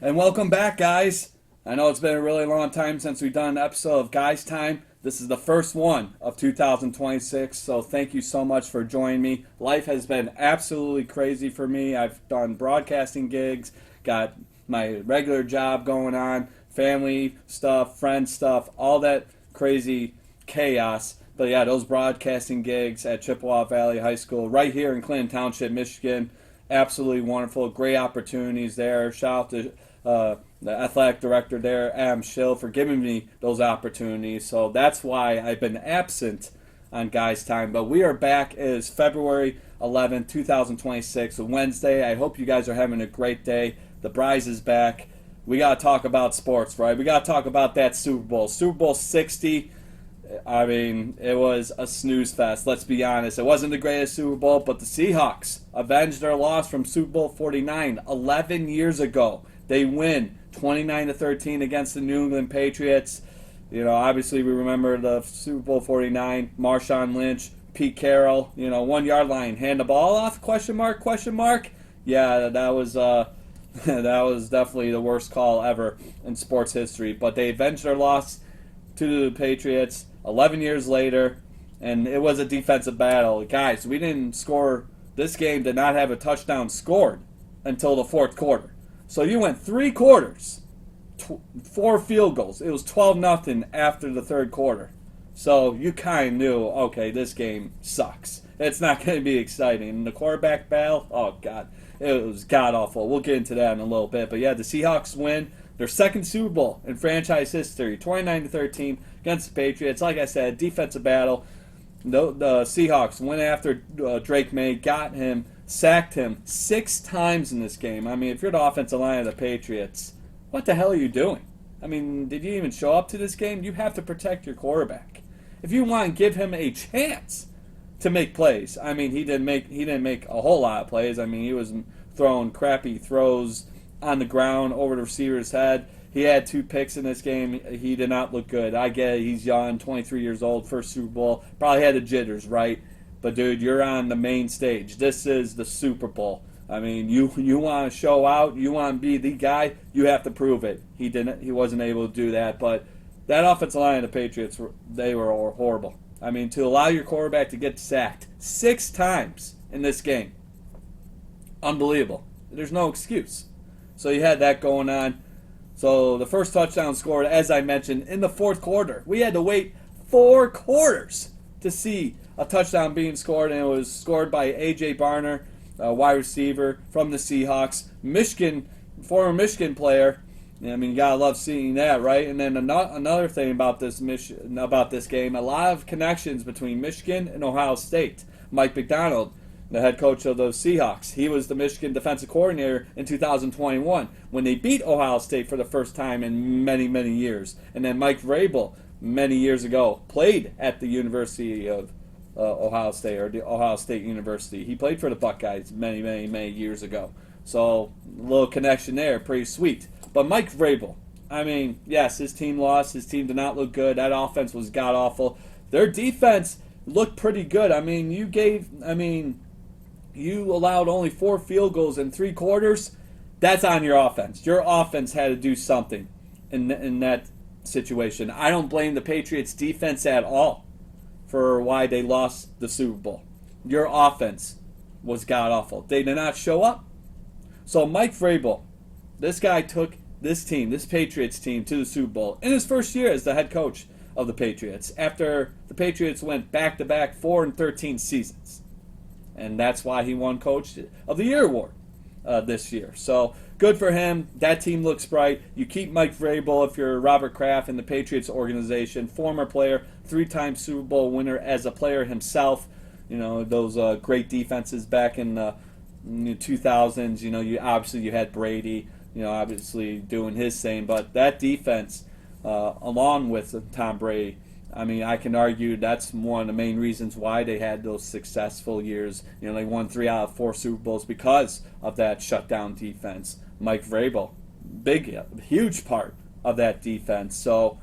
And welcome back, guys. I know it's been a really long time since we've done an episode of Guys Time. This is the first one of 2026, so thank you so much for joining me. Life has been absolutely crazy for me. I've done broadcasting gigs, got my regular job going on, family stuff, friend stuff, all that crazy chaos. But yeah, those broadcasting gigs at Chippewa Valley High School right here in Clinton Township, Michigan, absolutely wonderful. Great opportunities there. Shout out to the athletic director there, Adam Schill, for giving me those opportunities. So that's why I've been absent on Guys Time. But we are back. It is February 11th, 2026, a Wednesday. I hope you guys are having a great day. The Bryce is back. We got to talk about sports, right? We got to talk about that Super Bowl. Super Bowl 60. I mean, it was a snooze fest. Let's be honest. It wasn't the greatest Super Bowl, but the Seahawks avenged their loss from Super Bowl 49 11 years ago. They win 29-13 against the New England Patriots. You know, obviously we remember the Super Bowl 49, Marshawn Lynch, Pete Carroll, 1 yard line, hand the ball off, question mark, question mark. Yeah, that was that was definitely the worst call ever in sports history. But they avenged their loss to the Patriots 11 years later, and it was a defensive battle. Guys, we didn't score. This game did not have a touchdown scored until the fourth quarter. So you went 3 quarters, 4 field goals. It was 12-0 after the third quarter. So you kind of knew, okay, this game sucks. It's not going to be exciting. And the quarterback battle, oh, God, it was god-awful. We'll get into that in a little bit. But, yeah, the Seahawks win their second Super Bowl in franchise history, 29-13 against the Patriots. Like I said, defensive battle. The Seahawks went after Drake May, got him, sacked him 6 times in this game. I mean, if you're the offensive line of the Patriots, what the hell are you doing? I mean, did you even show up to this game? You have to protect your quarterback. If you want to give him a chance to make plays, I mean, he didn't make a whole lot of plays. I mean, he was throwing crappy throws on the ground over the receiver's head. He had 2 picks in this game. He did not look good. I get it. He's young, 23 years old, first Super Bowl. Probably had the jitters, right? But, dude, you're on the main stage. This is the Super Bowl. I mean, you want to show out, you want to be the guy, you have to prove it. He didn't. He wasn't able to do that. But that offensive line of the Patriots, they were horrible. I mean, to allow your quarterback to get sacked 6 times in this game, unbelievable. There's no excuse. So you had that going on. So the first touchdown scored, as I mentioned, in the fourth quarter. We had to wait 4 quarters to see a touchdown being scored, and it was scored by A.J. Barner, a wide receiver from the Seahawks. Former Michigan player. I mean, you gotta love seeing that, right? And then another thing about this game, a lot of connections between Michigan and Ohio State. Mike Macdonald, the head coach of those Seahawks, he was the Michigan defensive coordinator in 2021 when they beat Ohio State for the first time in many, many years. And then Mike Vrabel, many years ago, played at the University of Ohio State, or the Ohio State University. He played for the Buckeyes many, many, many years ago. So a little connection there, pretty sweet. But Mike Vrabel, I mean, yes, his team lost. His team did not look good. That offense was god-awful. Their defense looked pretty good. I mean, you allowed only 4 field goals in 3 quarters. That's on your offense. Your offense had to do something in that situation. I don't blame the Patriots' defense at all for why they lost the Super Bowl. Your offense was god-awful. They did not show up. So Mike Vrabel, this guy took this Patriots team, to the Super Bowl in his first year as the head coach of the Patriots, after the Patriots went back-to-back 4-13 seasons. And that's why he won Coach of the Year award this year. So good for him. That team looks bright. You keep Mike Vrabel if you're Robert Kraft in the Patriots organization, former player, 3-time Super Bowl winner as a player himself. You know, those great defenses back in the 2000s. You know, you had Brady, obviously doing his thing. But that defense, along with Tom Brady, I mean, I can argue that's one of the main reasons why they had those successful years. They won 3 out of 4 Super Bowls because of that shutdown defense. Mike Vrabel, huge part of that defense. So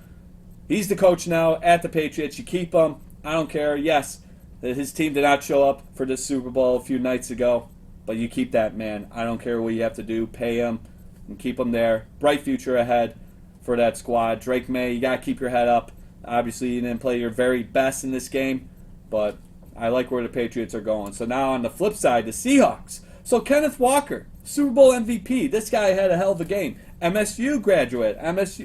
he's the coach now at the Patriots. You keep him. I don't care. Yes, his team did not show up for this Super Bowl a few nights ago, but you keep that man. I don't care what you have to do. Pay him. and keep them there. Bright future ahead for that squad. Drake Maye, you got to keep your head up. Obviously, you didn't play your very best in this game, but I like where the Patriots are going. So now on the flip side, the Seahawks. So Kenneth Walker, Super Bowl MVP. This guy had a hell of a game. MSU graduate,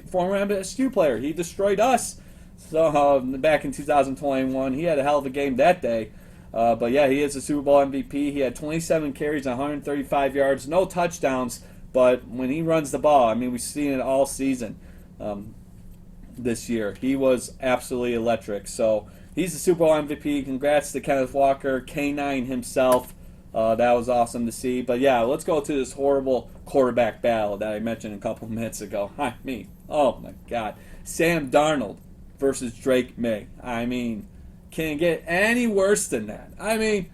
former MSU player. He destroyed us. So back in 2021, he had a hell of a game that day. But yeah, he is a Super Bowl MVP. He had 27 carries, 135 yards, no touchdowns. But when he runs the ball, I mean, we've seen it all season this year. He was absolutely electric. So he's the Super Bowl MVP. Congrats to Kenneth Walker, K9 himself. That was awesome to see. But yeah, let's go to this horrible quarterback battle that I mentioned a couple minutes ago. Oh my God. Sam Darnold versus Drake Maye. I mean, can it get any worse than that? I mean,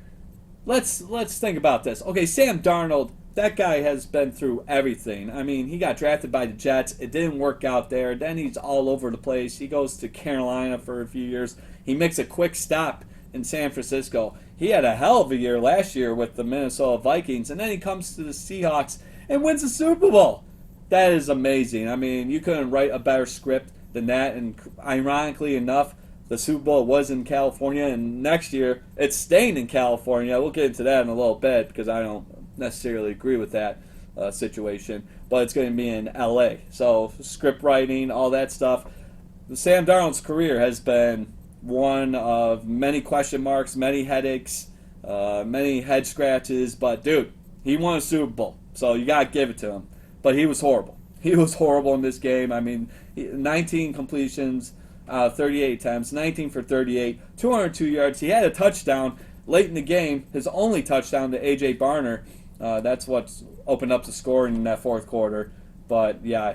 let's think about this. Okay, Sam Darnold, that guy has been through everything. I mean, he got drafted by the Jets. It didn't work out there. Then he's all over the place. He goes to Carolina for a few years. He makes a quick stop in San Francisco. He had a hell of a year last year with the Minnesota Vikings. And then he comes to the Seahawks and wins the Super Bowl. That is amazing. I mean, you couldn't write a better script than that. And ironically enough, the Super Bowl was in California, and next year it's staying in California. We'll get into that in a little bit because I don't necessarily agree with that situation. But it's going to be in LA. So script writing, all that stuff. Sam Darnold's career has been one of many question marks, many headaches, many head scratches. But dude, he won a Super Bowl, so you got to give it to him. But he was horrible. He was horrible in this game. I mean, 19 completions. 38 attempts, 19 for 38, 202 yards. He had a touchdown late in the game, his only touchdown to A.J. Barner. That's what's opened up the scoring in that fourth quarter. But, yeah,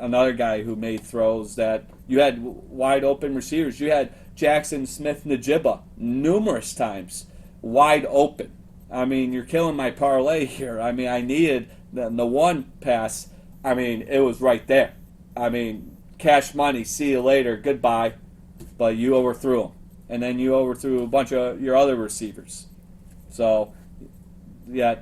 another guy who made throws that you had wide open receivers. You had Jackson Smith-Njigba numerous times wide open. I mean, you're killing my parlay here. I mean, I needed the one pass. I mean, it was right there. I mean, cash money, see you later, goodbye. But you overthrew him. And then you overthrew a bunch of your other receivers. So, yeah,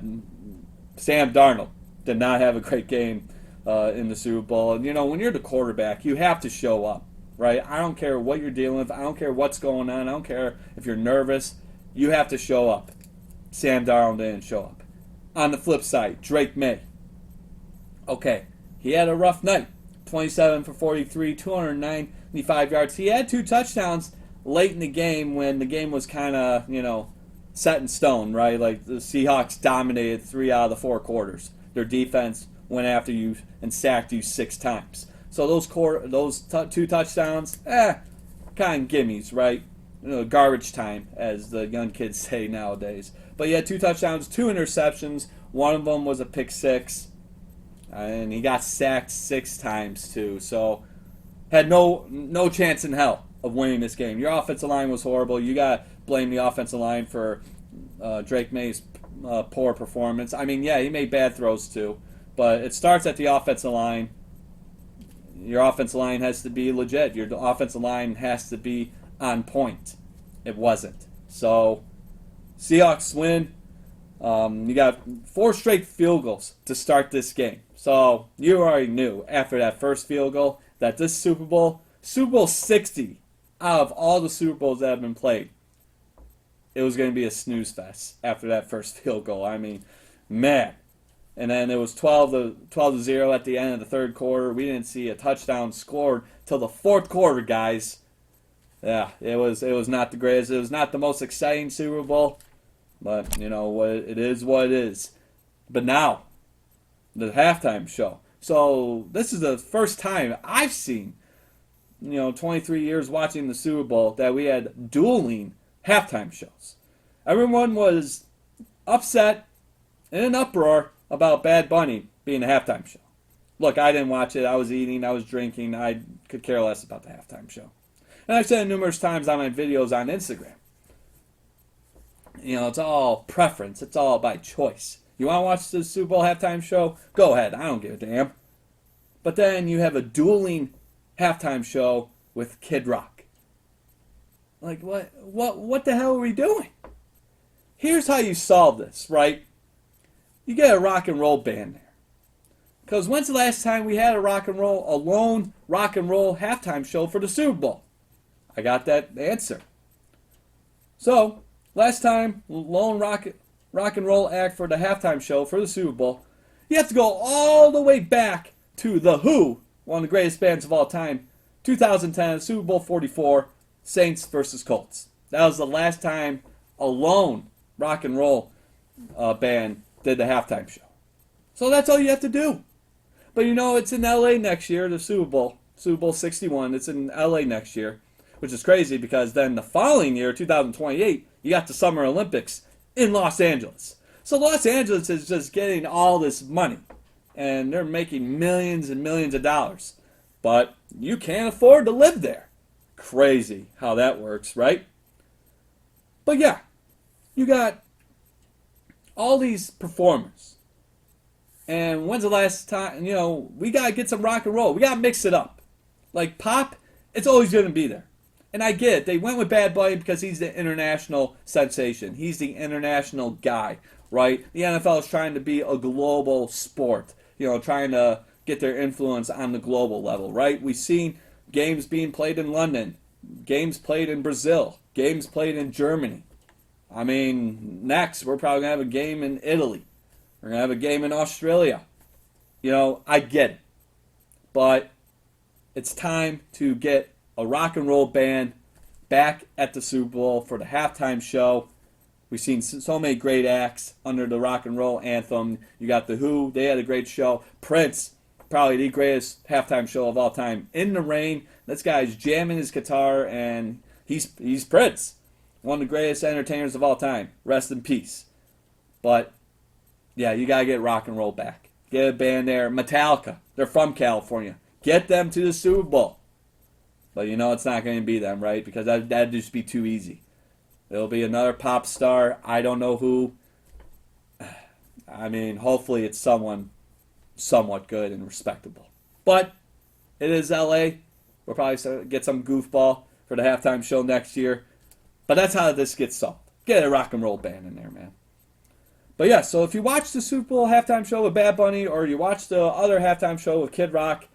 Sam Darnold did not have a great game in the Super Bowl. And, you know, when you're the quarterback, you have to show up, right? I don't care what you're dealing with. I don't care what's going on. I don't care if you're nervous. You have to show up. Sam Darnold didn't show up. On the flip side, Drake Maye. Okay, he had a rough night. 27 for 43, 295 yards. He had 2 touchdowns late in the game when the game was kind of, you know, set in stone, right? Like the Seahawks dominated 3 out of the 4 quarters. Their defense went after you and sacked you 6 times. So those 2 touchdowns, kind of gimmies, right? You know, garbage time, as the young kids say nowadays. But he had 2 touchdowns, 2 interceptions. One of them was a pick 6. And he got sacked 6 times too, so had no chance in hell of winning this game. Your offensive line was horrible. You got to blame the offensive line for Drake Maye's poor performance. I mean, yeah, he made bad throws too, but it starts at the offensive line. Your offensive line has to be legit. Your offensive line has to be on point. It wasn't. So, Seahawks win. You got 4 straight field goals to start this game. So you already knew after that first field goal that this Super Bowl 60, out of all the Super Bowls that have been played, it was going to be a snooze fest after that first field goal. I mean, man. And then it was 12-0 at the end of the third quarter. We didn't see a touchdown scored till the fourth quarter, guys. Yeah, it was not the greatest. It was not the most exciting Super Bowl. But, you know, it is what it is. But now, the halftime show. So, this is the first time I've seen, 23 years watching the Super Bowl, that we had dueling halftime shows. Everyone was upset in an uproar about Bad Bunny being a halftime show. Look, I didn't watch it. I was eating. I was drinking. I could care less about the halftime show. And I've said it numerous times on my videos on Instagram. It's all preference. It's all by choice. You want to watch the Super Bowl halftime show? Go ahead. I don't give a damn. But then you have a dueling halftime show with Kid Rock. Like, what the hell are we doing? Here's how you solve this, right? You get a rock and roll band there. Because when's the last time we had a lone rock and roll halftime show for the Super Bowl? I got that answer. So, last time, lone rock and roll act for the halftime show for the Super Bowl, you have to go all the way back to The Who, one of the greatest bands of all time, 2010, Super Bowl 44, Saints versus Colts. That was the last time a lone rock and roll band did the halftime show. So that's all you have to do. But it's in LA next year, the Super Bowl 61. It's in LA next year, which is crazy because then the following year, 2028, you got the Summer Olympics in Los Angeles. So Los Angeles is just getting all this money, and they're making millions and millions of dollars. But you can't afford to live there. Crazy how that works, right? But yeah, you got all these performers. And when's the last time, we got to get some rock and roll. We got to mix it up. Like pop, it's always going to be there. And I get it. They went with Bad Bunny because he's the international sensation. He's the international guy, right? The NFL is trying to be a global sport, trying to get their influence on the global level, right? We've seen games being played in London, games played in Brazil, games played in Germany. I mean, next, we're probably going to have a game in Italy. We're going to have a game in Australia. I get it. But it's time to get a rock and roll band back at the Super Bowl for the halftime show. We've seen so many great acts under the rock and roll anthem. You got The Who. They had a great show. Prince, probably the greatest halftime show of all time. In the Rain. This guy's jamming his guitar, and he's Prince. One of the greatest entertainers of all time. Rest in peace. But yeah, you got to get rock and roll back. Get a band there. Metallica. They're from California. Get them to the Super Bowl. But it's not going to be them, right? Because that'd just be too easy. It'll be another pop star. I don't know who. I mean, hopefully it's someone somewhat good and respectable. But it is LA. We'll probably get some goofball for the halftime show next year. But that's how this gets solved. Get a rock and roll band in there, man. But yeah, so if you watch the Super Bowl halftime show with Bad Bunny or you watch the other halftime show with Kid Rock,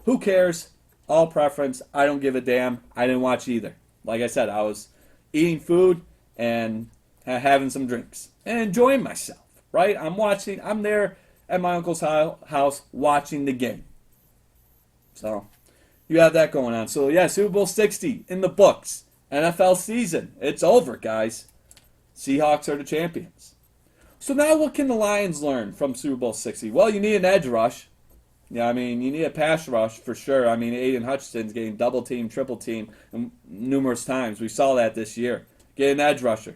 who cares? All preference. I don't give a damn. I didn't watch either. Like I said, I was eating food and having some drinks and enjoying myself, right? I'm there at my uncle's house watching the game. So you have that going on. So yeah, Super Bowl 60 in the books. NFL season. It's over, guys. Seahawks are the champions. So now what can the Lions learn from Super Bowl 60? Well, you need an edge rush. Yeah, I mean, you need a pass rush for sure. I mean, Aiden Hutchinson's getting double team, triple team numerous times. We saw that this year. Get an edge rusher.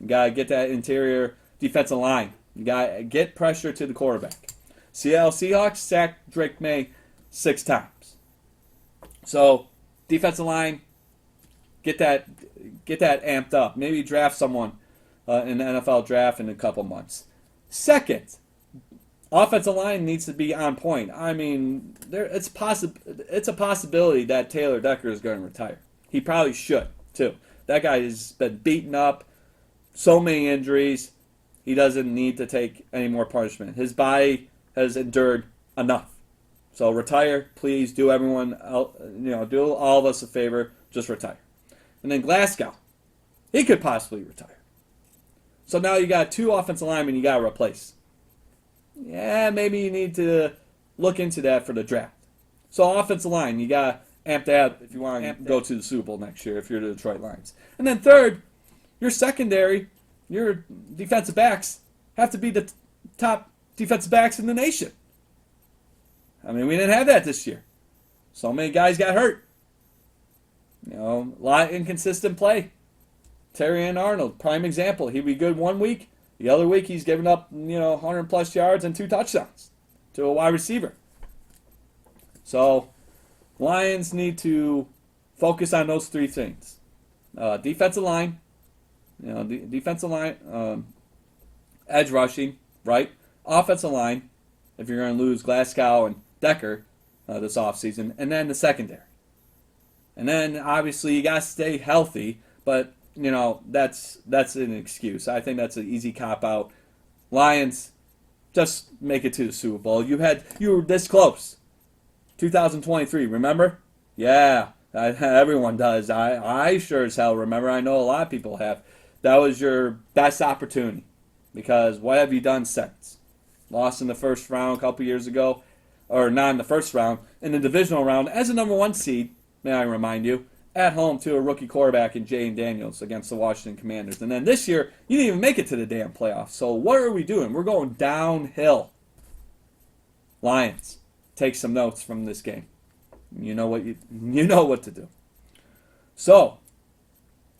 You got to get that interior defensive line. You got to get pressure to the quarterback. Seattle Seahawks sacked Drake May 6 times. So, defensive line, get that amped up. Maybe draft someone in the NFL draft in a couple months. Second, offensive line needs to be on point. I mean, it's a possibility that Taylor Decker is going to retire. He probably should, too. That guy has been beaten up, so many injuries. He doesn't need to take any more punishment. His body has endured enough. So retire, please. Do everyone, do all of us a favor. Just retire. And then Glasgow, he could possibly retire. So now you got 2 offensive linemen you got to replace. Yeah, maybe you need to look into that for the draft. So offensive line, you got to amp that if you want to go to the Super Bowl next year if you're the Detroit Lions. And then third, your secondary, your defensive backs have to be the top defensive backs in the nation. I mean, we didn't have that this year. So many guys got hurt. A lot of inconsistent play. Terry and Arnold, prime example. He'd be good one week. The other week, he's given up, 100-plus yards and 2 touchdowns to a wide receiver. So, Lions need to focus on those 3 things. Defensive line, defensive line, edge rushing, right? Offensive line, if you're going to lose Glasgow and Decker this offseason, and then the secondary. And then, obviously, you got to stay healthy, but that's an excuse. I think that's an easy cop-out. Lions, just make it to the Super Bowl. You were this close. 2023, remember? Yeah, everyone does. I sure as hell remember. I know a lot of people have. That was your best opportunity. Because what have you done since? Lost in the first round a couple years ago. Or not in the first round. In the divisional round as a number 1 seed, may I remind you, at home to a rookie quarterback in Jane Daniels against the Washington Commanders. And then this year, you didn't even make it to the damn playoffs. So what are we doing? We're going downhill. Lions, take some notes from this game. You know what to do. So,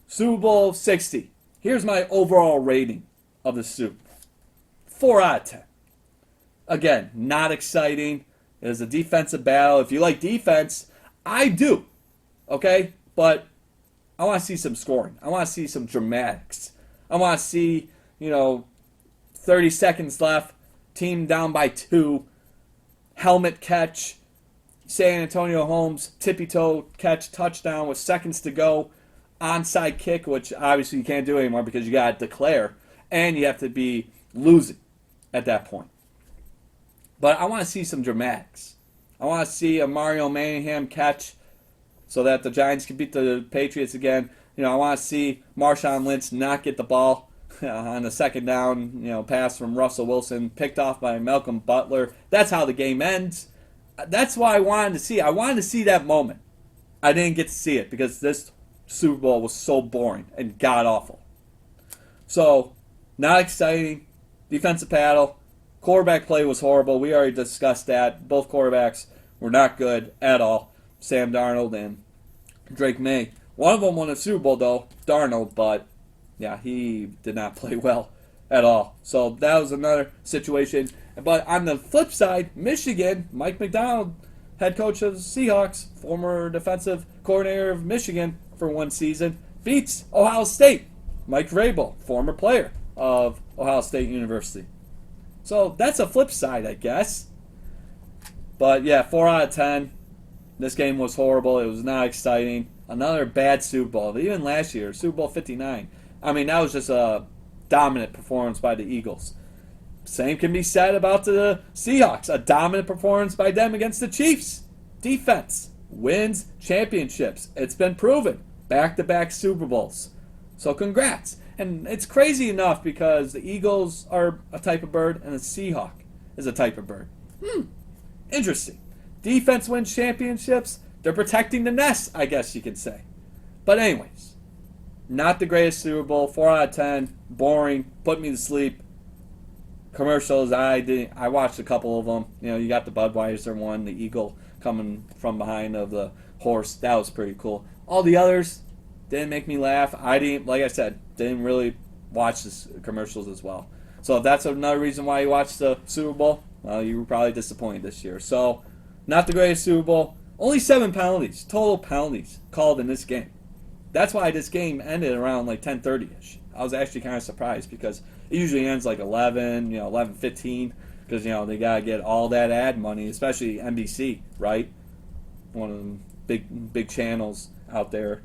Super Bowl 60. Here's my overall rating of the Super Bowl. 4 out of 10. Again, not exciting. It was a defensive battle. If you like defense, I do. Okay? But I want to see some scoring. I want to see some dramatics. I want to see, 30 seconds left, team down by 2, helmet catch, San Antonio Holmes, tippy-toe catch, touchdown with seconds to go, onside kick, which obviously you can't do anymore because you got to declare, and you have to be losing at that point. But I want to see some dramatics. I want to see a Mario Manningham catch so that the Giants can beat the Patriots again. I want to see Marshawn Lynch not get the ball on the second down, pass from Russell Wilson, picked off by Malcolm Butler. That's how the game ends. That's what I wanted to see. I wanted to see that moment. I didn't get to see it because this Super Bowl was so boring and god-awful. So, not exciting. Defensive battle. Quarterback play was horrible. We already discussed that. Both quarterbacks were not good at all. Sam Darnold and Drake May. One of them won a Super Bowl, though, Darnold, but yeah, he did not play well at all. So that was another situation. But on the flip side, Michigan, Mike McDonald, head coach of the Seahawks, former defensive coordinator of Michigan for one season, beats Ohio State. Mike Vrabel, former player of Ohio State University. So that's a flip side, I guess. But yeah, 4 out of 10. This game was horrible. It was not exciting. Another bad Super Bowl. Even last year, Super Bowl 59. I mean, that was just a dominant performance by the Eagles. Same can be said about the Seahawks. A dominant performance by them against the Chiefs. Defense wins championships. It's been proven. Back-to-back Super Bowls. So congrats. And it's crazy enough because the Eagles are a type of bird and the Seahawk is a type of bird. Interesting. Defense wins championships. They're protecting the nest, I guess you could say. But anyways, not the greatest Super Bowl. 4 out of 10. Boring. Put me to sleep. Commercials, I watched a couple of them. You got the Budweiser one, the eagle coming from behind of the horse. That was pretty cool. All the others didn't make me laugh. I didn't, like I said, didn't really watch the commercials as well. So if that's another reason why you watched the Super Bowl, well, you were probably disappointed this year. So, not the greatest Super Bowl. Only 7 penalties, total penalties, called in this game. That's why this game ended around like 10:30ish. I was actually kind of surprised because it usually ends like 11, 11:15, because they gotta get all that ad money, especially NBC, right? One of the big channels out there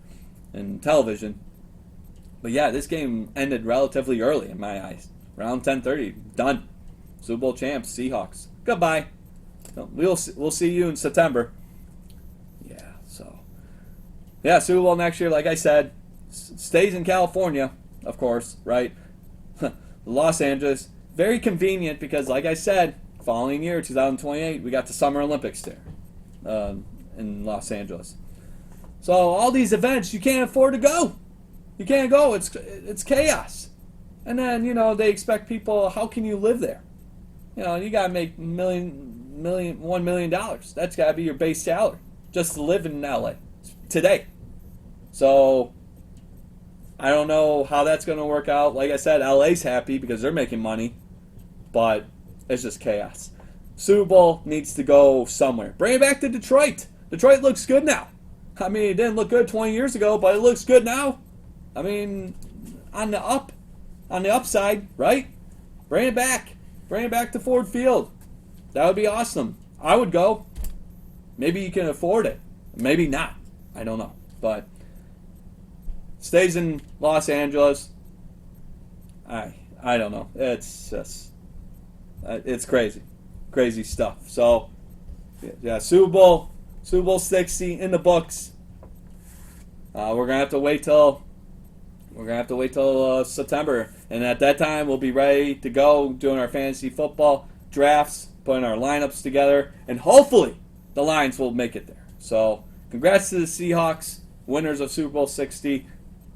in television. But yeah, this game ended relatively early in my eyes, around 10:30. Done. Super Bowl champs, Seahawks. Goodbye. We'll see you in September. Yeah, Super Bowl next year, like I said, stays in California, of course, right? Los Angeles. Very convenient because, like I said, following year, 2028, we got the Summer Olympics there in Los Angeles. So all these events, you can't afford to go. You can't go. It's chaos. And then, they expect people, how can you live there? You got to make $1 million. That's got to be your base salary just to live in LA today. So, I don't know how that's going to work out. Like I said, LA's happy because they're making money, but it's just chaos. Super Bowl needs to go somewhere. Bring it back to Detroit. Detroit looks good now. I mean, it didn't look good 20 years ago, but it looks good now. I mean, on the upside, right? Bring it back. Bring it back to Ford Field. That would be awesome. I would go. Maybe you can afford it. Maybe not. I don't know. But stays in Los Angeles. I don't know. It's just It's crazy stuff. So, yeah, Super Bowl 60 in the books. We're gonna have to wait till September, and at that time we'll be ready to go doing our fantasy football drafts, putting our lineups together, and hopefully the Lions will make it there. So, congrats to the Seahawks, winners of Super Bowl 60,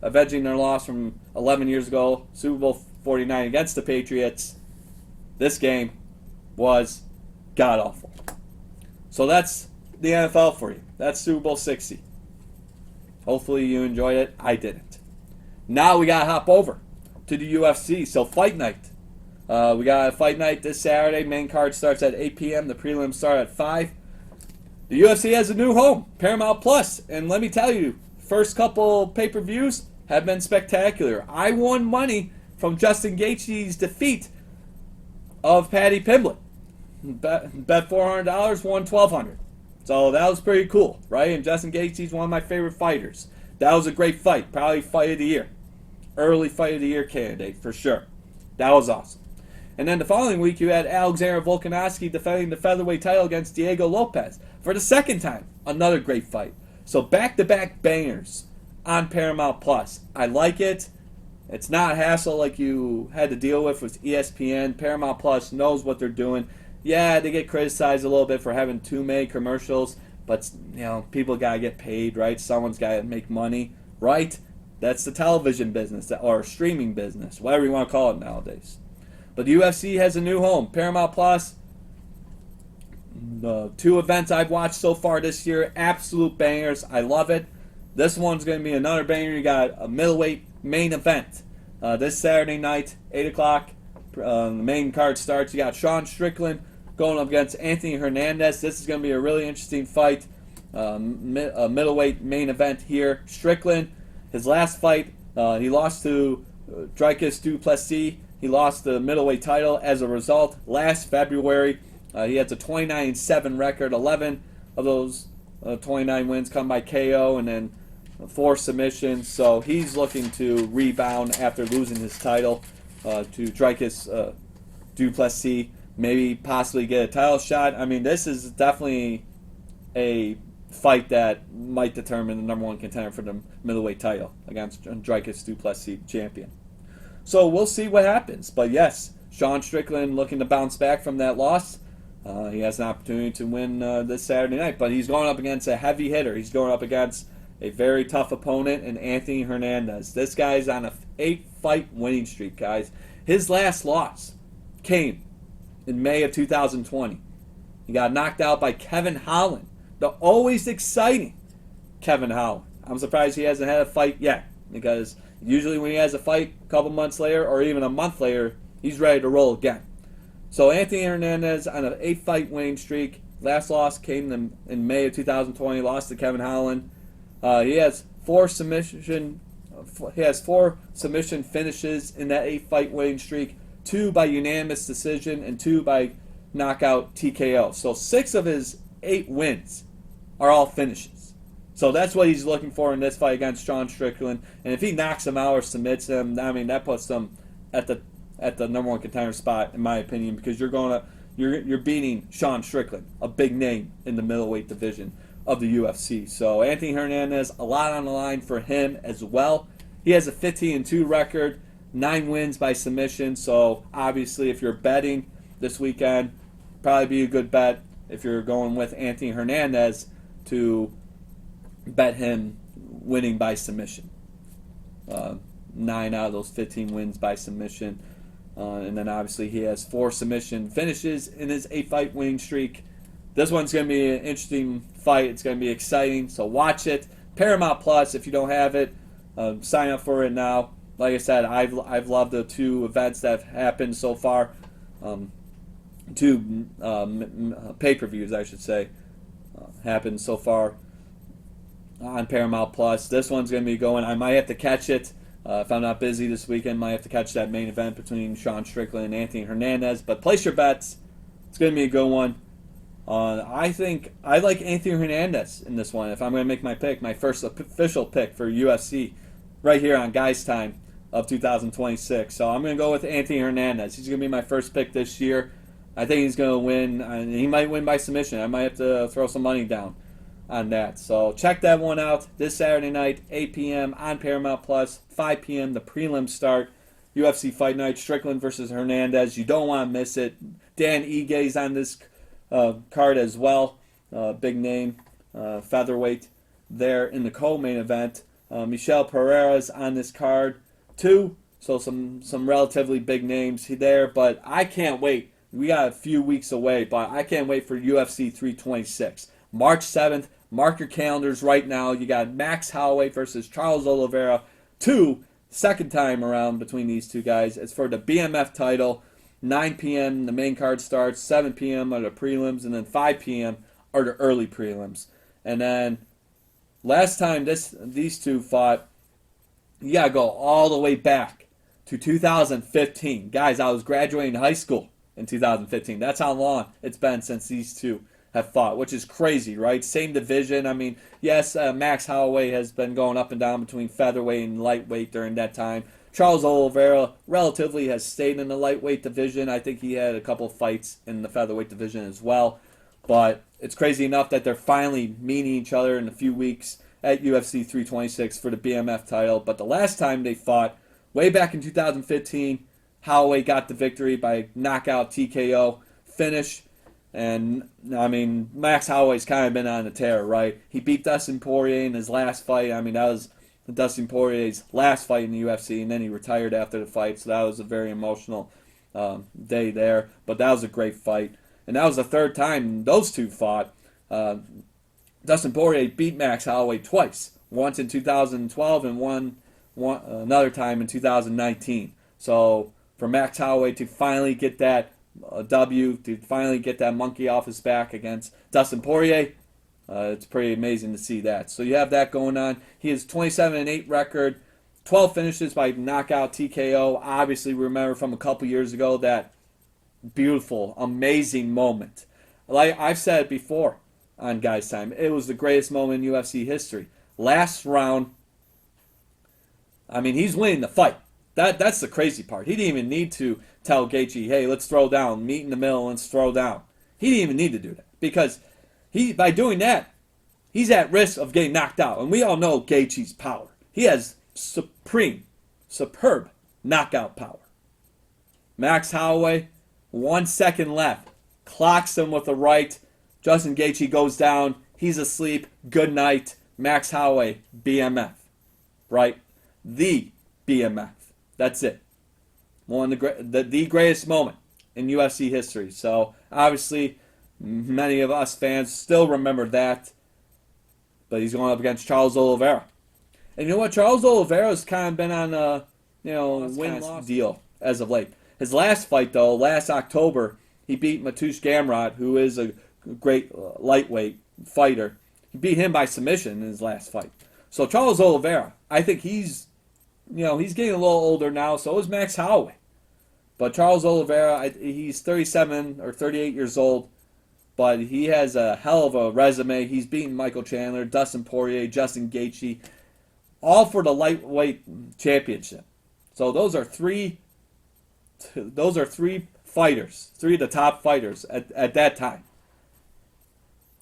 avenging their loss from 11 years ago, Super Bowl 49 against the Patriots. This game was god-awful. So that's the NFL for you. That's Super Bowl 60. Hopefully you enjoyed it. I didn't. Now we got to hop over to the UFC. So Fight Night. We got a Fight Night this Saturday. Main card starts at 8 p.m. The prelims start at 5. The UFC has a new home, Paramount Plus. And let me tell you, first couple pay-per-views have been spectacular. I won money from Justin Gaethje's defeat of Paddy Pimblett. Bet $400, won $1,200. So that was pretty cool, right? And Justin Gaethje's one of my favorite fighters. That was a great fight. Probably fight of the year. Early fight of the year candidate, for sure. That was awesome. And then the following week, you had Alexander Volkanovski defending the featherweight title against Diego Lopez for the second time. Another great fight. So back-to-back bangers on Paramount Plus. I like it. It's not a hassle like you had to deal with ESPN. Paramount Plus knows what they're doing. Yeah, they get criticized a little bit for having too many commercials, but people gotta get paid, right? Someone's gotta make money, right? That's the television business or streaming business, whatever you want to call it nowadays. But the UFC has a new home, Paramount Plus. The 2 events I've watched so far this year, absolute bangers. I love it. This one's going to be another banger. You got a middleweight main event this Saturday night, 8 o'clock. The main card starts. You got Sean Strickland going up against Anthony Hernandez. This is going to be a really interesting fight. A middleweight main event here. Strickland, his last fight, he lost to Dricus du Plessis. He lost the middleweight title as a result last February. He has a 29-7 record. 11 of those 29 wins come by KO, and then 4 submissions. So he's looking to rebound after losing his title to Dricus du Plessis. Maybe possibly get a title shot. I mean, this is definitely a fight that might determine the number 1 contender for the middleweight title against Dricus du Plessis, champion. So we'll see what happens. But yes, Sean Strickland looking to bounce back from that loss. He has an opportunity to win this Saturday night, but he's going up against a heavy hitter. He's going up against a very tough opponent in Anthony Hernandez. This guy's on a 8-fight winning streak, guys. His last loss came in May of 2020. He got knocked out by Kevin Holland, the always exciting Kevin Holland. I'm surprised he hasn't had a fight yet, because usually when he has a fight a couple months later or even a month later, he's ready to roll again. So Anthony Hernandez on an 8-fight winning streak. Last loss came in May of 2020. Lost to Kevin Holland. He has 4 submission finishes in that 8-fight winning streak. 2 by unanimous decision and 2 by knockout TKO. So 6 of his 8 wins are all finishes. So that's what he's looking for in this fight against Sean Strickland. And if he knocks him out or submits him, I mean, that puts him at the number 1 contender spot, in my opinion, because you're beating Sean Strickland, a big name in the middleweight division of the UFC. So Anthony Hernandez, a lot on the line for him as well. He has a 15-2 record, 9 wins by submission. So obviously, if you're betting this weekend, probably be a good bet if you're going with Anthony Hernandez to bet him winning by submission. 9 out of those 15 wins by submission. And then obviously he has 4 submission finishes in his 8-fight winning streak. This one's going to be an interesting fight. It's going to be exciting, so watch it. Paramount Plus, if you don't have it, sign up for it now. Like I said, I've loved the 2 events that have happened so far. 2 pay-per-views, I should say, happened so far on Paramount Plus. This one's going to be going. I might have to catch it. If I'm not busy this weekend, might have to catch that main event between Sean Strickland and Anthony Hernandez. But place your bets. It's going to be a good one. I think I like Anthony Hernandez in this one. If I'm going to make my pick, my first official pick for UFC, right here on Guys Time of 2026. So I'm going to go with Anthony Hernandez. He's going to be my first pick this year. I think he's going to win, and he might win by submission. I might have to throw some money down on that. So check that one out this Saturday night, 8 p.m. on Paramount Plus, 5 p.m. the prelims start. UFC Fight Night, Strickland versus Hernandez. You don't want to miss it. Dan Ige on this card as well. Big name, featherweight there in the co-main event. Michel Pereira's on this card too. So some relatively big names there. But I can't wait. We got a few weeks away, but I can't wait for UFC 326. March 7th. Mark your calendars right now. You got Max Holloway versus Charles Oliveira. Second time around between these two guys. It's for the BMF title. 9 p.m. the main card starts. 7 p.m. are the prelims, and then 5 p.m. are the early prelims. And then last time these two fought, you gotta go all the way back to 2015. Guys, I was graduating high school in 2015. That's how long it's been since these two have fought, which is crazy, right? Same division. I mean, yes, Max Holloway has been going up and down between featherweight and lightweight during that time. Charles Oliveira relatively has stayed in the lightweight division. I think he had a couple fights in the featherweight division as well. But it's crazy enough that they're finally meeting each other in a few weeks at UFC 326 for the BMF title. But the last time they fought, way back in 2015, Holloway got the victory by knockout TKO finish. And, I mean, Max Holloway's kind of been on a tear, right? He beat Dustin Poirier in his last fight. I mean, that was Dustin Poirier's last fight in the UFC, and then he retired after the fight, so that was a very emotional day there. But that was a great fight. And that was the third time those two fought. Dustin Poirier beat Max Holloway twice, once in 2012 and one another time in 2019. So for Max Holloway to finally get that W, to finally get that monkey off his back against Dustin Poirier, it's pretty amazing to see that. So you have that going on. He has 27-8 record, 12 finishes by knockout TKO. Obviously, remember from a couple years ago that beautiful, amazing moment. Like I've said before on Guys Time, it was the greatest moment in UFC history. Last round, I mean, he's winning the fight. That's the crazy part. He didn't even need to tell Gaethje, hey, let's throw down, meet in the middle, let's throw down. He didn't even need to do that because by doing that, he's at risk of getting knocked out. And we all know Gaethje's power. He has superb knockout power. Max Holloway, 1 second left, clocks him with a right. Justin Gaethje goes down. He's asleep. Good night. Max Holloway, BMF. Right? The BMF. That's it. One of the greatest moment in UFC history. So obviously, many of us fans still remember that. But he's going up against Charles Oliveira. And you know what? Charles Oliveira's kind of been on a win-loss deal as of late. His last fight, though, last October, he beat Mateusz Gamrot, who is a great lightweight fighter. He beat him by submission in his last fight. So Charles Oliveira, I think he's getting a little older now. So is Max Holloway. But Charles Oliveira, he's 37 or 38 years old, but he has a hell of a resume. He's beaten Michael Chandler, Dustin Poirier, Justin Gaethje, all for the lightweight championship. So those are three fighters, three of the top fighters at that time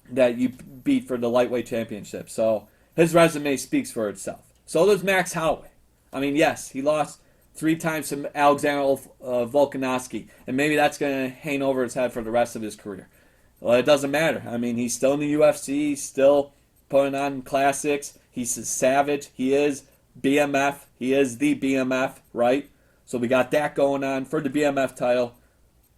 that you beat for the lightweight championship. So his resume speaks for itself. So does Max Holloway. I mean, yes, he lost 3 times to Alexander Volkanovski, and maybe that's going to hang over his head for the rest of his career. Well, it doesn't matter. I mean, he's still in the UFC, he's still putting on classics. He's a savage. He is BMF. He is the BMF, right? So we got that going on for the BMF title.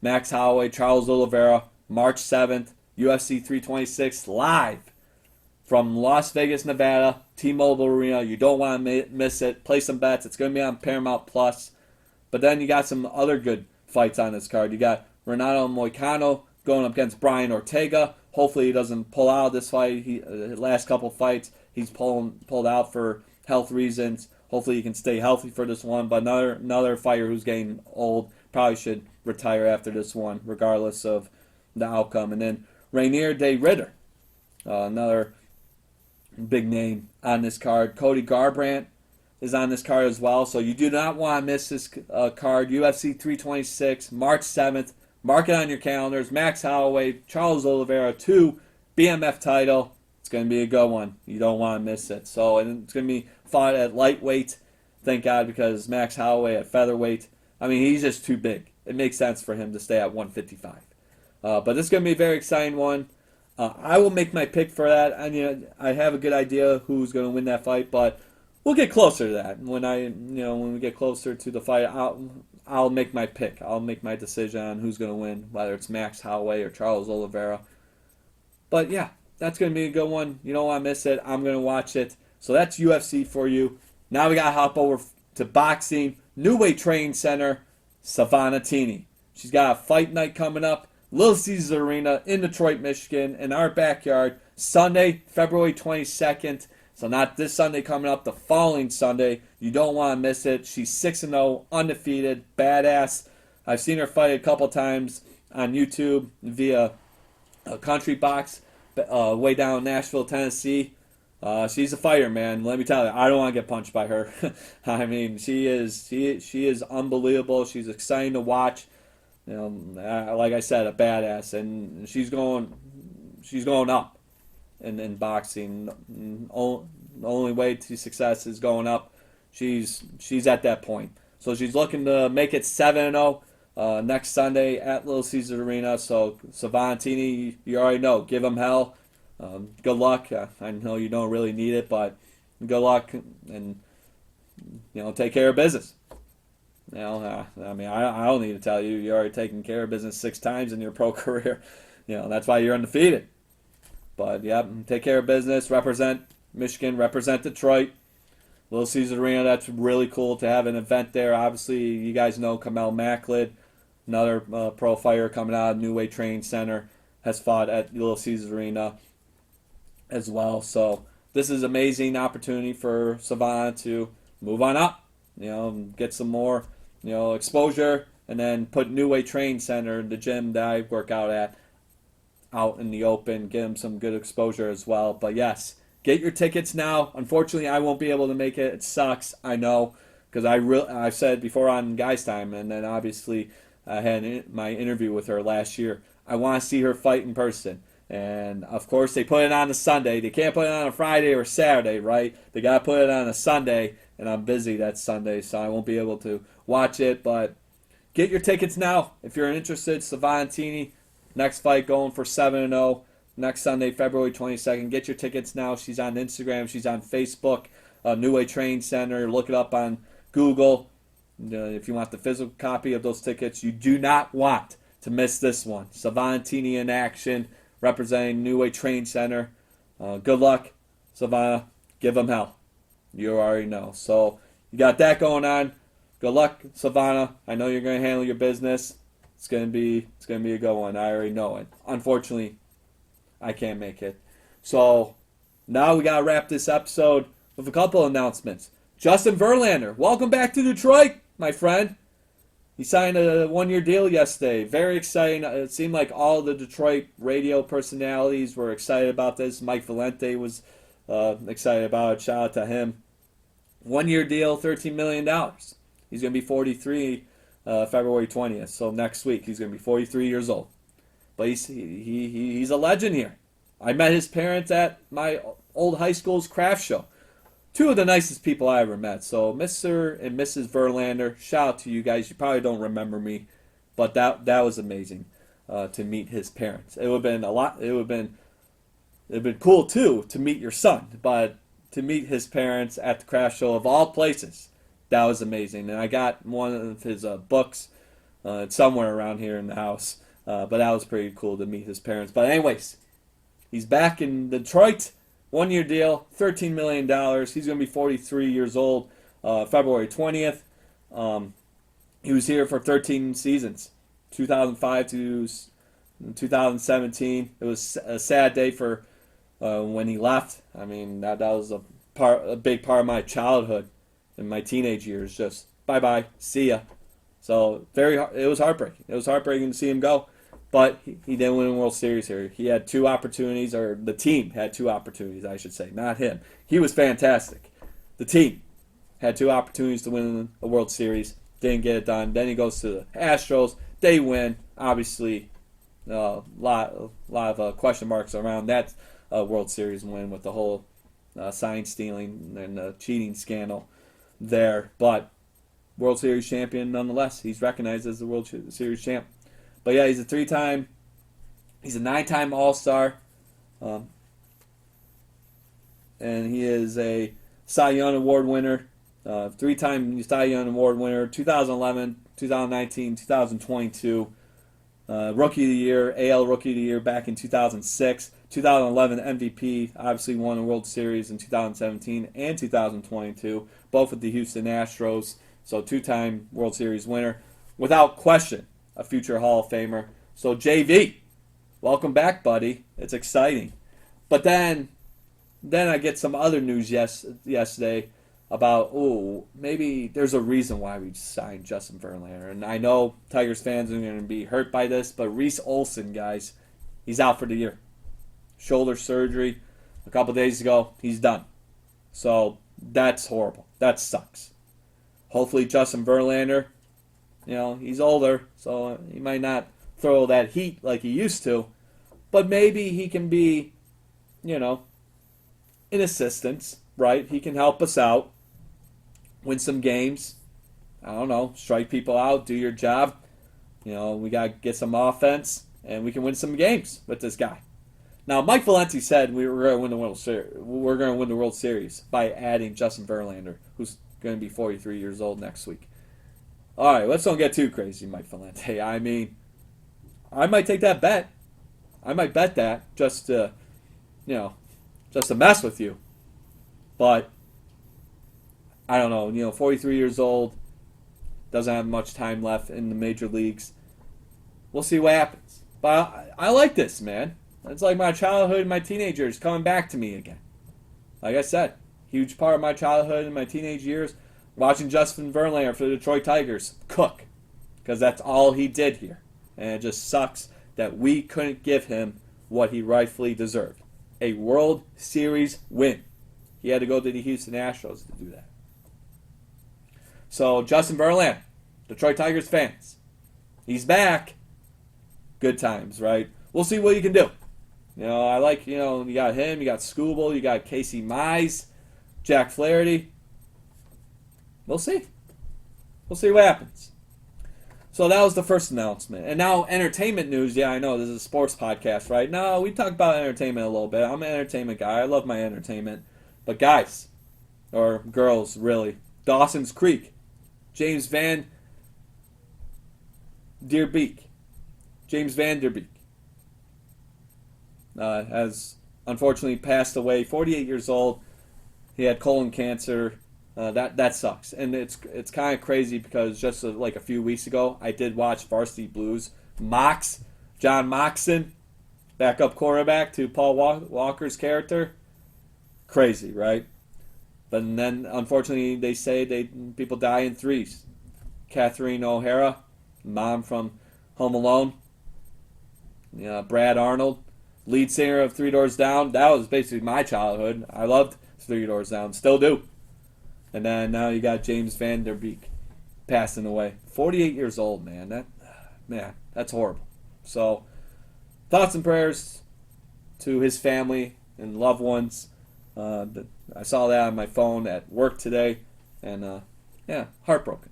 Max Holloway, Charles Oliveira, March 7th, UFC 326, live from Las Vegas, Nevada, T-Mobile Arena. You don't want to miss it. Play some bets. It's going to be on Paramount Plus. But then you got some other good fights on this card. You got Renato Moicano going up against Brian Ortega. Hopefully he doesn't pull out of this fight. Last couple fights, he's pulled out for health reasons. Hopefully he can stay healthy for this one. But another fighter who's getting old probably should retire after this one, regardless of the outcome. And then Rainier de Ritter, another big name on this card. Cody Garbrandt is on this card as well. So you do not want to miss this card. UFC 326, March 7th, Mark it on your calendars. Max Holloway, Charles Oliveira, 2 BMF title. It's going to be a good one. You don't want to miss it. So, and it's going to be fought at lightweight. Thank God, because Max Holloway at featherweight, I mean, he's just too big. It makes sense for him to stay at 155. But this is going to be a very exciting one. I will make my pick for that. I have a good idea who's going to win that fight, but we'll get closer to that. When we get closer to the fight, I'll make my pick. I'll make my decision on who's going to win, whether it's Max Holloway or Charles Oliveira. But yeah, that's going to be a good one. You don't want to miss it. I'm going to watch it. So that's UFC for you. Now we got to hop over to boxing. New Way Training Center, Savannah Tini. She's got a fight night coming up. Little Caesars Arena in Detroit, Michigan, in our backyard, Sunday, February 22nd. So not this Sunday coming up, the following Sunday. You don't want to miss it. She's 6-0, undefeated, badass. I've seen her fight a couple times on YouTube via Country Box, way down in Nashville, Tennessee. She's a fighter, man. Let me tell you, I don't want to get punched by her. I mean, she is unbelievable. She's exciting to watch. Like I said, a badass, and she's going up in boxing. The only way to success is going up. She's at that point, so she's looking to make it 7-0 next Sunday at Little Caesars Arena. So Savannah Tini, you already know, give them hell. Good luck. I know you don't really need it, but good luck, and take care of business. I don't need to tell you. You're already taking care of business 6 times in your pro career. That's why you're undefeated. But, yeah, take care of business. Represent Michigan. Represent Detroit. Little Caesars Arena, that's really cool to have an event there. Obviously, you guys know Kamel Macklin, another pro fighter coming out of New Way Training Center, has fought at Little Caesars Arena as well. So this is an amazing opportunity for Savannah to move on up, get some more exposure, and then put New Way Training Center, the gym that I work out at, out in the open, get them some good exposure as well. But yes, get your tickets now. Unfortunately, I won't be able to make it. It sucks, I know, because I've said before on Guys Time, and then obviously I had my interview with her last year. I want to see her fight in person. And, of course, they put it on a Sunday. They can't put it on a Friday or Saturday, right? They got to put it on a Sunday, and I'm busy that Sunday, so I won't be able to watch it. But get your tickets now if you're interested. Savannah Tini, next fight going for 7-0 next Sunday, February 22nd. Get your tickets now. She's on Instagram. She's on Facebook, New Way Training Center. Look it up on Google. If you want the physical copy of those tickets, you do not want to miss this one. Savannah Tini in action, representing New Way Training Center. Good luck, Savannah. Give them hell. You already know. So you got that going on. Good luck, Savannah. I know you're going to handle your business. It's gonna be a good one. I already know it. Unfortunately, I can't make it. So now we gotta wrap this episode with a couple announcements. Justin Verlander, welcome back to Detroit, my friend. He signed a 1-year deal yesterday. Very exciting. It seemed like all the Detroit radio personalities were excited about this. Mike Valente was excited about it. Shout out to him. 1-year deal, $13 million. He's going to be 43 February 20th. So next week, he's going to be 43 years old. But he's a legend here. I met his parents at my old high school's craft show. 2 of the nicest people I ever met. So Mr. and Mrs. Verlander, shout out to you guys. You probably don't remember me, but that was amazing to meet his parents. It would have been cool too to meet your son, but to meet his parents at the craft show of all places, that was amazing. And I got one of his books. It's somewhere around here in the house, but that was pretty cool to meet his parents. But anyways, he's back in Detroit. 1-year deal, $13 million. He's going to be 43 years old February 20th. He was here for 13 seasons, 2005 to 2017. It was a sad day for when he left. I mean, that was a big part of my childhood and my teenage years. Just bye-bye, see ya. So it was heartbreaking. It was heartbreaking to see him go. But he didn't win a World Series here. He had 2 opportunities, or the team had 2 opportunities, I should say, not him. He was fantastic. The team had 2 opportunities to win a World Series, didn't get it done. Then he goes to the Astros. They win. obviously, lot of question marks around that World Series win with the whole sign stealing and cheating scandal there. But World Series champion nonetheless. He's recognized as the World Series champ. But yeah, he's a 9-time All-Star. And he is a Cy Young Award winner. 3-time Cy Young Award winner. 2011, 2019, 2022. Rookie of the Year, AL Rookie of the Year back in 2006. 2011 MVP, obviously won the World Series in 2017 and 2022, both with the Houston Astros. So 2-time World Series winner. Without question, a future Hall of Famer. So JV, welcome back, buddy. It's exciting. But then I get some other news yesterday about, maybe there's a reason why we signed Justin Verlander. And I know Tigers fans are going to be hurt by this, but Reese Olson, guys, he's out for the year. Shoulder surgery a couple days ago. He's done. So that's horrible. That sucks. Hopefully Justin Verlander, he's older, so he might not throw that heat like he used to. But maybe he can be, an assistance, right? He can help us out, win some games. I don't know, strike people out, do your job. We got to get some offense, and we can win some games with this guy. Now, Mike Valenti said we were going to win the World Series. We're going to win the World Series by adding Justin Verlander, who's going to be 43 years old next week. All right, let's don't get too crazy, Mike Valenti. I mean, I might take that bet. I might bet that just to mess with you. But I don't know. 43 years old, doesn't have much time left in the major leagues. We'll see what happens. But I like this, man. It's like my childhood and my teenage years coming back to me again. Like I said, huge part of my childhood and my teenage years, watching Justin Verlander for the Detroit Tigers cook. Because that's all he did here. And it just sucks that we couldn't give him what he rightfully deserved. A World Series win. He had to go to the Houston Astros to do that. So, Justin Verlander, Detroit Tigers fans, he's back. Good times, right? We'll see what he can do. I like, you got him, you got Skubal, you got Casey Mize, Jack Flaherty. We'll see. We'll see what happens. So that was the first announcement. And now entertainment news. Yeah, I know this is a sports podcast, right? No, we talk about entertainment a little bit. I'm an entertainment guy. I love my entertainment. But guys, or girls, really, Dawson's Creek, James Van Der Beek. James Van Der Beek has unfortunately passed away, 48 years old. He had colon cancer. That sucks, and it's kind of crazy because just like a few weeks ago, I did watch Varsity Blues. John Moxon, backup quarterback to Paul Walker's character. Crazy, right? But then, unfortunately, they say people die in threes. Catherine O'Hara, mom from Home Alone. Brad Arnold, lead singer of Three Doors Down. That was basically my childhood. I loved Three Doors Down, still do. And then now you got James Van Der Beek passing away. 48 years old, man. That's horrible. So, thoughts and prayers to his family and loved ones. I saw that on my phone at work today. And, heartbroken.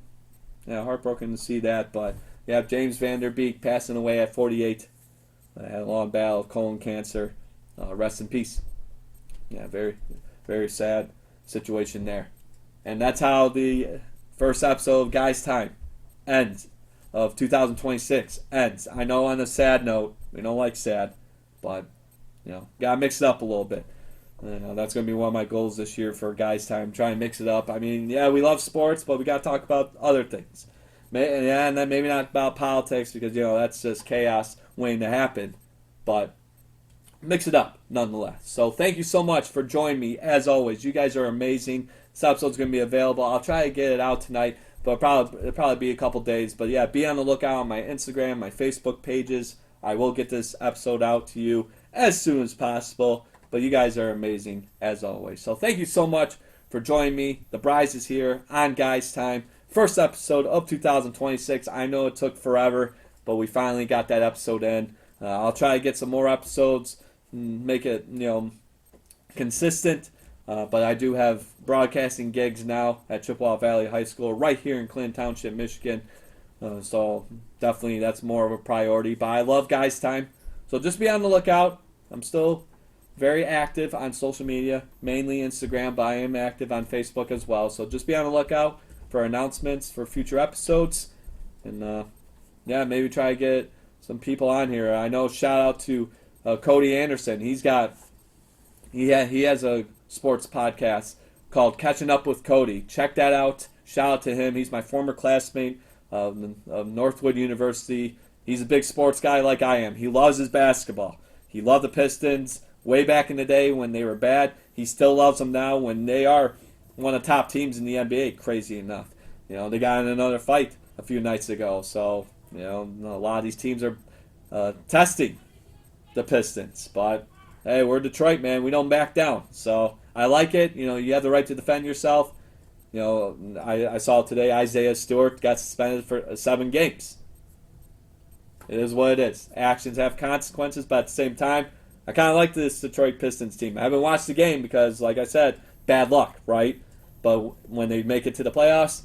Yeah, heartbroken to see that. But, yeah, James Van Der Beek passing away at 48. Had a long battle of colon cancer. Rest in peace. Yeah, very, very sad situation there. And that's how the first episode of Guys Time ends, of 2026 ends. I know on a sad note, we don't like sad, but, gotta mix it up a little bit. That's going to be one of my goals this year for Guys Time, try and mix it up. I mean, yeah, we love sports, but we gotta talk about other things. And then maybe not about politics because, that's just chaos waiting to happen. But mix it up nonetheless. So thank you so much for joining me. As always, you guys are amazing. This episode's going to be available. I'll try to get it out tonight, but it'll probably be a couple days. But yeah, be on the lookout on my Instagram, my Facebook pages. I will get this episode out to you as soon as possible. But you guys are amazing, as always. So thank you so much for joining me. The Bryce is here on Guys Time. First episode of 2026. I know it took forever, but we finally got that episode in. I'll try to get some more episodes, make it consistent. But I do have broadcasting gigs now at Chippewa Valley High School right here in Clinton Township, Michigan. So definitely that's more of a priority. But I love Guys Time. So just be on the lookout. I'm still very active on social media, mainly Instagram, but I am active on Facebook as well. So just be on the lookout for announcements for future episodes. And maybe try to get some people on here. I know, shout out to Cody Anderson. He has a sports podcast called Catching Up with Cody. Check that out. Shout out to him. He's my former classmate of Northwood University. He's a big sports guy like I am. He loves his basketball. He loved the Pistons way back in the day when they were bad. He still loves them now when they are one of the top teams in the NBA, crazy enough. They got in another fight a few nights ago. So, a lot of these teams are testing the Pistons. But, hey, we're Detroit, man. We don't back down. So, I like it. You have the right to defend yourself. I saw today Isaiah Stewart got suspended for 7 games. It is what it is. Actions have consequences, but at the same time, I kind of like this Detroit Pistons team. I haven't watched the game because, like I said, bad luck, right? But when they make it to the playoffs,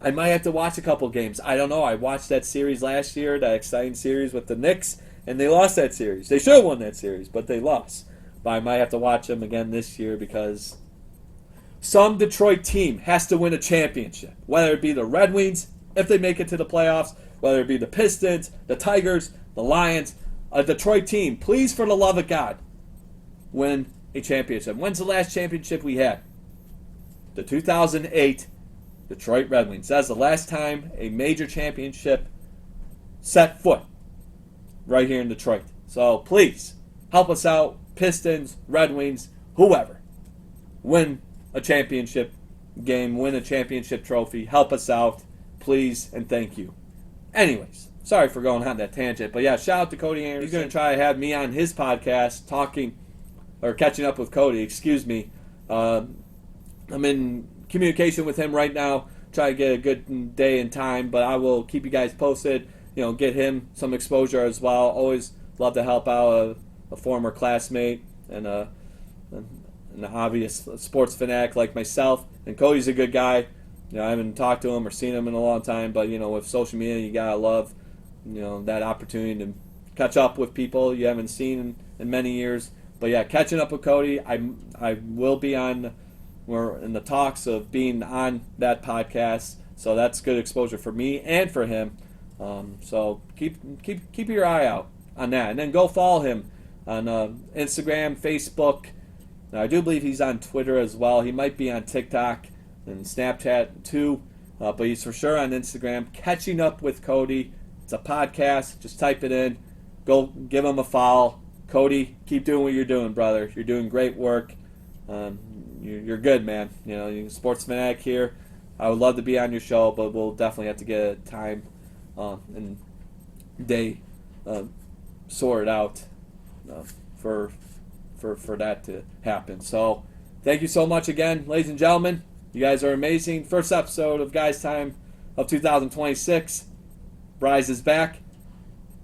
I might have to watch a couple games. I don't know. I watched that series last year, that exciting series with the Knicks, and they lost that series. They should have won that series, but they lost. But I might have to watch them again this year because some Detroit team has to win a championship, whether it be the Red Wings, if they make it to the playoffs, whether it be the Pistons, the Tigers, the Lions, a Detroit team, please, for the love of God, win a championship. When's the last championship we had? The 2008 Detroit Red Wings. That's the last time a major championship set foot right here in Detroit. So please, help us out, Pistons, Red Wings, whoever. Win a championship game, win a championship trophy, help us out, please, and thank you. Anyways, sorry for going on that tangent, but yeah, shout out to Cody Anderson. He's going to try to have me on his podcast catching up with Cody, excuse me. I'm in communication with him right now, try to get a good day and time, but I will keep you guys posted, get him some exposure as well. Always love to help out a former classmate and an obvious sports fanatic like myself. And Cody's a good guy. I haven't talked to him or seen him in a long time, but with social media, you gotta love that opportunity to catch up with people you haven't seen in many years. But yeah, catching up with Cody, I will be on. We're in the talks of being on that podcast, so that's good exposure for me and for him. So keep your eye out on that, and then go follow him on Instagram, Facebook. Now, I do believe he's on Twitter as well. He might be on TikTok and Snapchat too, but he's for sure on Instagram. Catching Up with Cody. It's a podcast. Just type it in. Go give him a follow. Cody, keep doing what you're doing, brother. You're doing great work. You're good, man. You're a sports fanatic here. I would love to be on your show, but we'll definitely have to get a time and day sorted out for that to happen. So thank you so much again, ladies and gentlemen. You guys are amazing. First episode of Guys Time of 2026. Bryce is back.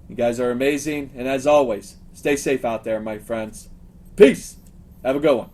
You guys are amazing. And as always, stay safe out there, my friends. Peace. Have a good one.